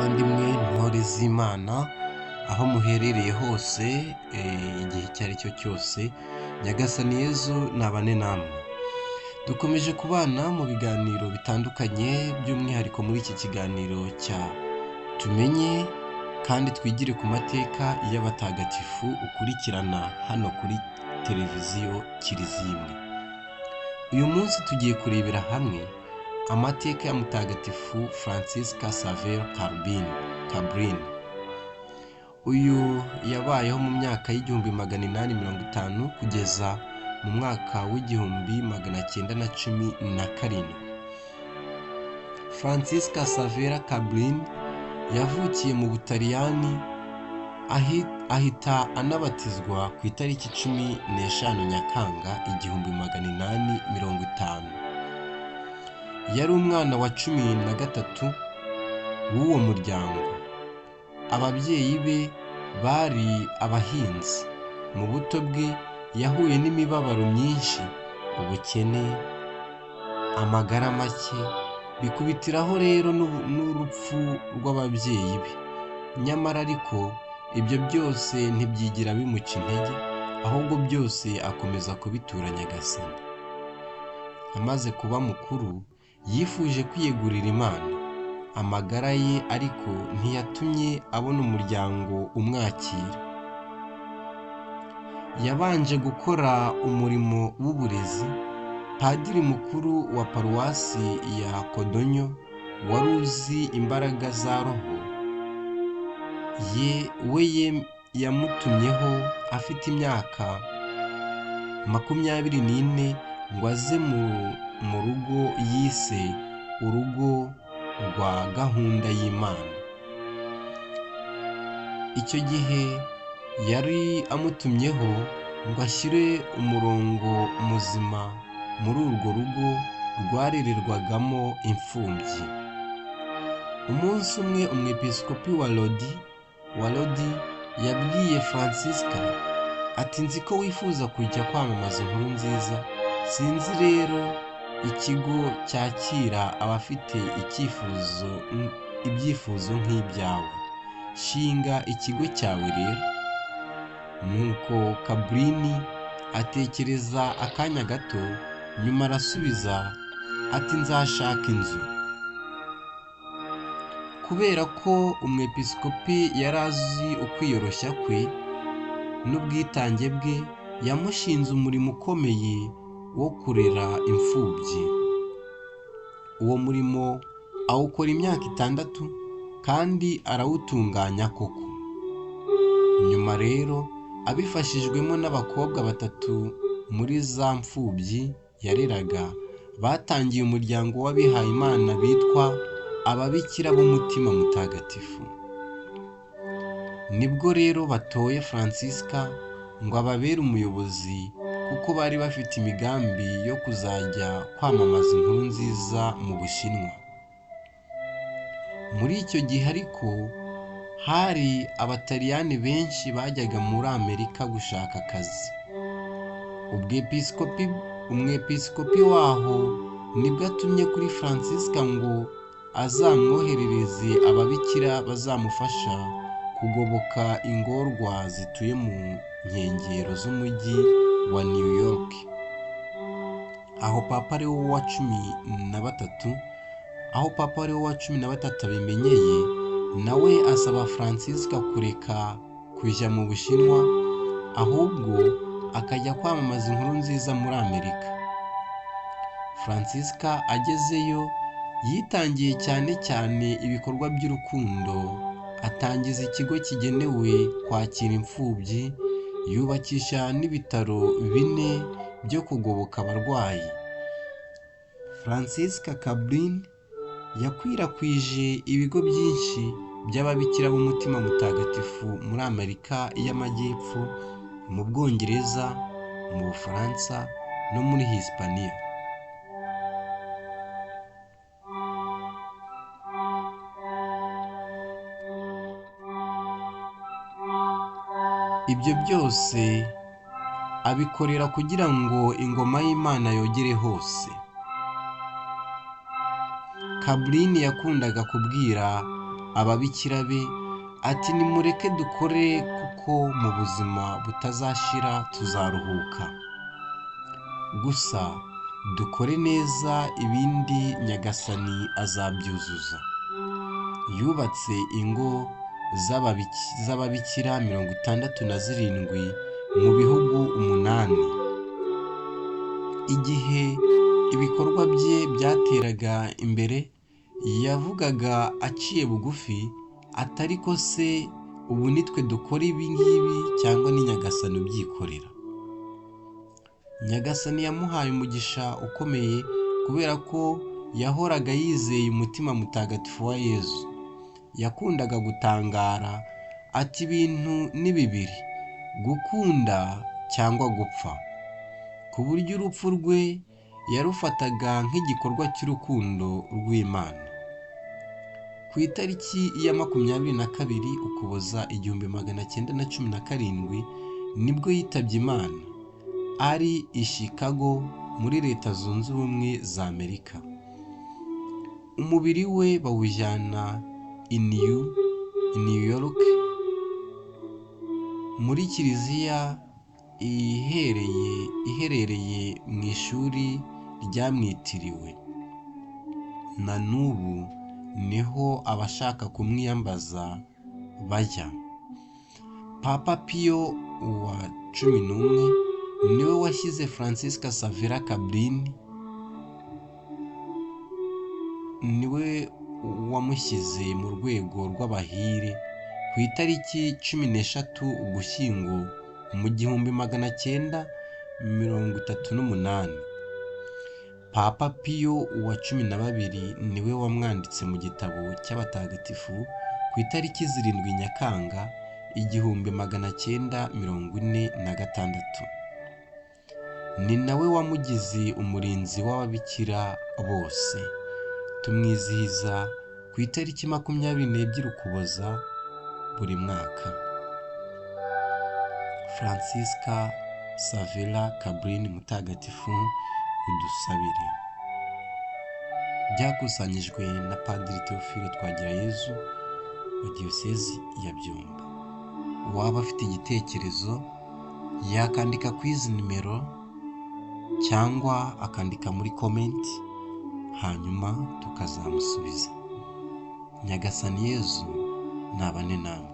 bavandimwe ntore z'Imana aho muherereye hose igihe icyo ari cyo cyose, Nyagasani Yezu nabane namwe. Dukomeje kubana mu biganiro bitandukanye, by'umwihariko muri iki kiganiro cya tumenye kandi twigire ku mateka y'abatagatifu ukurikirana hano kuri televiziyo Kiliziya Imwe. Uyu munsi tugiye kurebera hamwe amateka ya Mutagatifu Francisca Xavier Cabrini. Uyu yabayeho mu myaka y'1850 kugeza mu mwaka w'1917. Francisca Xavier Cabrini yavukiye mu Butaliyani, ahita anabatizwa ku itariki 15 Nyakanga 1850. Yari umwana wa 13 w'uwo muryango. Ababyeyi be bari abahinzi. Mu buto bwe yahuye n'imibabaro myinshi, ubukene, amagara make, bikubitiraho rero n'urupfu rw'ababyeyi be. Nyamara ariko ibyo byose ntibyigira bimuca intege, ahubwo byose akomeza kubitura Nyagasani. Amaze kuba mukuru yifuje kwiyegurira Imana. Amagara ye ariko ntiyatumye abona umuryango umwakira. Yabanje gukora umurimo w'uburezi. Padiri mukuru wa paruwasi ya Codogno wari uzi imbaraga za roho yamutumyeho afite imyaka 24 ngo aze mu rugo yise urugo rwa gahunda y'Imana. Icyo gihe yari amutumyeho ngo ashyire umurongo muzima muri urwo rugo rwarererwagamo imfubyi. Umunsi umwe umwepiskopi wa Lodi yabwiye Francisca ati, nzi ko wifuza kujya kwamamaza inkuru nziza, sinzi rero ikigo cyakira abafite ibyifuzo nk'ibyawe. Shinga ikigo cyawe rero. Nuko Cabrini atekereza akanya gato, nyuma arasubiza ati, nzashaka inzu. Kubera ko umwepiskopi yari azi ukwiyoroshya kwe n'ubwitange bwe, yamushinze umurimo ukomeye wo kurera imfubyi. Uwo murimo awukora imyaka 6 kandi arawutunganya koko. Nyuma rero abifashijwemo n'abakobwa 3 muri za mfubyi yareraga, batangiye umuryango w'abihaye Imana bitwa ababikira b'umutima mutagatifu. Nibwo rero batoye Francisca ngo ababere umuyobozi, kuko bari bafite imigambi yo kuzajya kwamamaza inkuru nziza mu Bushinwa. Muri icyo gihe ariko hari abataliyani benshi bajyaga muri Amerika gushaka akazi. Umwepiskopi waho nibwo atumye kuri Francisca ngo azamwoherereze ababikira bazamufasha kugoboka ingorwa zituye mu nkengero z'umujyi wa New York. Aho Papa Leo wa 13 abimenyeye, nawe asaba Francisca kureka kujya mu Bushinwa, ahubwo akajya kwamamaza inkuru nziza muri Amerika. Francisca agezeyo yitangiye cyane ibikorwa by'urukundo. Atangiza ikigo kigenewe kwakira imfubyi, yubakisha n'ibitaro 4 byo kugoboka abarwayi. Francisca Cabrini yakwirakwije ibigo byinshi by'ababikira b'umutima mutagatifu muri Amerika y'Amajyepfo, mu Bwongereza, mu Bufaransa no muri Hispania. Ibyo byose abikorera kugira ngo ingoma y'Imana yogere hose. Cabrini yakundaga kubwira ababikira be ati nimureke dukore kuko mu buzima butazashira tuzaruhuka, gusa dukore neza ibindi Nyagasani azabyuzuza. Yubatse ingo z'ababikira 67 mu bihugu 8. Igihe ibikorwa bye byateraga imbere yavugaga aciye bugufi atari ko se ubu nitwe dukora ibi ngibi cyangwa ni Nyagasani ubyikorera. Nyagasani yamuhaye umugisha ukomeye kubera ko yahoraga yizeye umutima mutagatifu wa Yezu. Yakundaga gutangara ati ibintu ni bibiri, gukunda cyangwa gupfa, ku buryo urupfu rwe yarufataga nk'igikorwa cy'urukundo rw'Imana. Ku itariki ya 22 Ukuboza 1917 nibwo yitabye Imana, ari i Chicago muri Leta Zunze Ubumwe za Amerika. Umubiri we bawujyana i New York muri kiliziya iherereye mu ishuri ryamwitiriwe. Na n'ubu niho abashaka kumwiyambaza bajya. Papa Pio wa 11 niwe washyize Francisca Xavier Cabrini, niwe wamushyize mu rwego rw'abahire ku itariki 13 Ugushyingo mu 1938. Papa Pio wa 12 niwe wamwanditse mu gitabo cy'abatagatifu ku itariki 7 Nyakanga 1946. Ni nawe wamugize umurinzi w'ababikira bose. Tumwizihiza ku itariki 22 Ukuboza buri mwaka. Francisca Xavier Cabrini mutagatifu, udusabire. Byakusanyijwe na Padiri Theophile Twagirayezu wa Diyosezi ya Byumba. Waba afite igitekerezo yakandika ku izi nimero cyangwa akandika muri comment, hanyuma tukazamusubiza. Nyagasani Yezu nabane namwe.